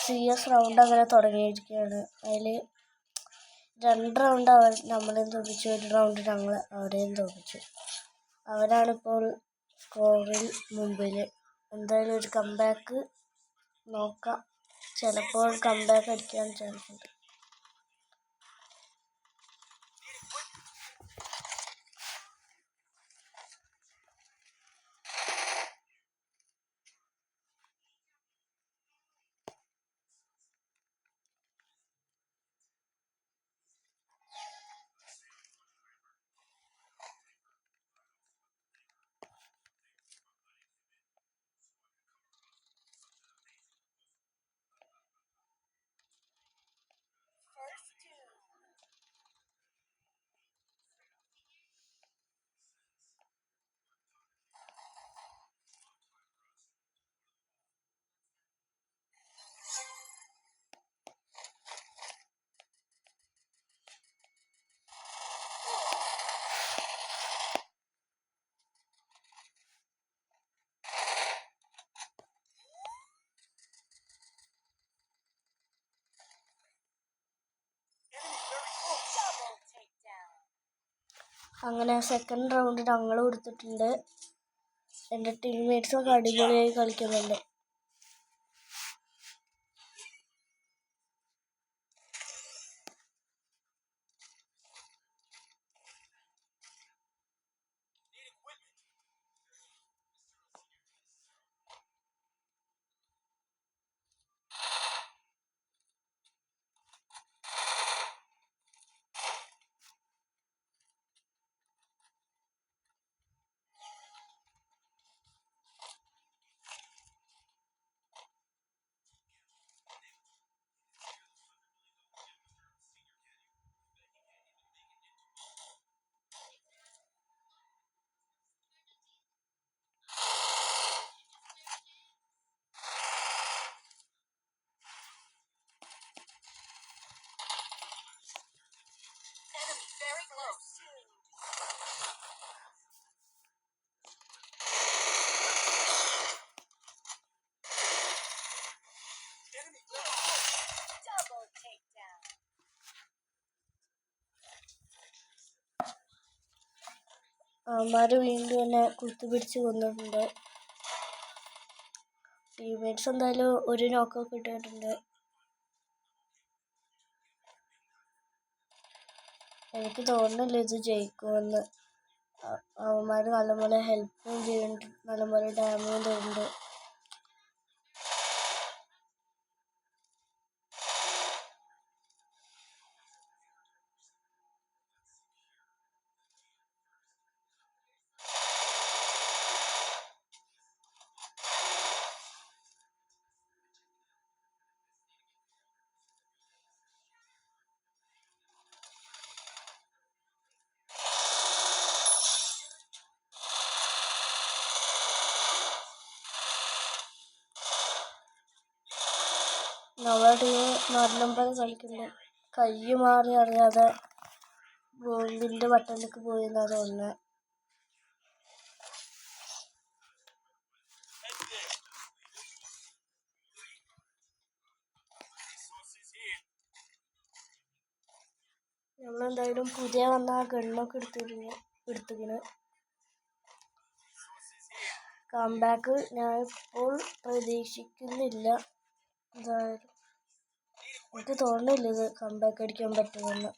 CS round അങ്ങനെ തുടങ്ങിയിരിക്കുകയാണ്. അതിൽ 2 റൗണ്ട് നമ്മളെയും തോൽപ്പിച്ചു, 1 റൗണ്ട് ഞങ്ങൾ അവരെയും തോൽപ്പിച്ചു. അവരാണിപ്പോൾ സ്കോറിൽ മുമ്പിൽ. എന്തായാലും ഒരു കംബാക്ക് നോക്കാം. ചിലപ്പോൾ കംബാക്ക് അടിക്കാൻ ചാൻസ് ഉണ്ട്. അങ്ങനെ സെക്കൻഡ് റൗണ്ട് ഞങ്ങൾ കൊടുത്തിട്ടുണ്ട്. എൻ്റെ ടീംമേറ്റ്സൊക്കെ അടിപൊളിയായി കളിക്കുന്നുണ്ട്. അവന്മാർ വീണ്ടും എന്നെ കുത്തിപ്പിടിച്ച് കൊന്നിട്ടുണ്ട്. ടീംമേറ്റ്സ് എന്തായാലും ഒരു നോക്കൊക്കെ ഇട്ടിട്ടുണ്ട്. എനിക്ക് തോന്നുന്നില്ല ഇത് ജയിക്കുമെന്ന്. അവന്മാർ നല്ലപോലെ ഹെൽപ്പും ചെയ്യുന്നുണ്ട്, നല്ലപോലെ ഡാമേജും തരുന്നുണ്ട്. നമ്മുടെ ടീം നല്ലപോലെ കളിക്കുന്നുണ്ട്. കൈ മാറി അറിയാതെ ബോംബിൻ്റെ ബട്ടണിലേക്ക് പോയി എന്നാണ് തോന്നുന്നത്. നമ്മളെന്തായാലും പുതിയ വന്ന ഗണ്ണൊക്കെ എടുത്തിങ്ങനെ കംബാക്ക് ഞാൻ ഇപ്പോൾ പ്രതീക്ഷിക്കുന്നില്ല. എന്തായാലും എനിക്ക് തോന്നുന്നില്ല ഇത് കംബാക്ക് അടിക്കാൻ പറ്റുമെന്ന്.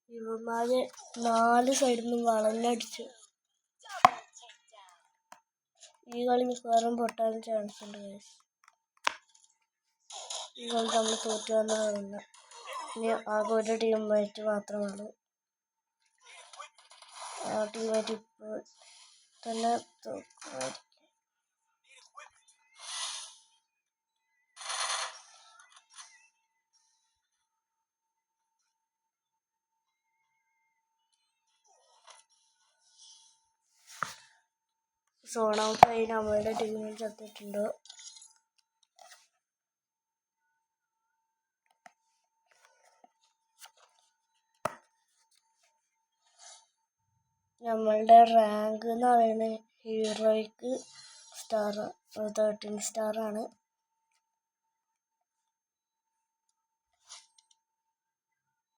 ഇവന്മാര് 4 സൈഡിൽ നിന്നും വളഞ്ഞടിച്ചു. ഈ കളി മിക്കവാറും പൊട്ടാൻ ചാൻസ് ഉണ്ട്. ഈ കളി നമ്മൾ തോറ്റു വന്നാണ്. ഇനി ആകെ ഒരു ടീംമേറ്റ് മാത്രമേ ഉള്ളൂ. ആ ടീംമേറ്റ് ഇപ്പോൾ തന്നെ തോക്കുമായിരിക്കും. സോൺ ഔട്ടായി നമ്മളുടെ ടീമിൽ ചത്തിട്ടുണ്ട്. നമ്മളുടെ റാങ്ക് എന്ന് പറയുന്നത് ഹീറോയ്ക്ക് സ്റ്റാർ 13 സ്റ്റാറാണ്.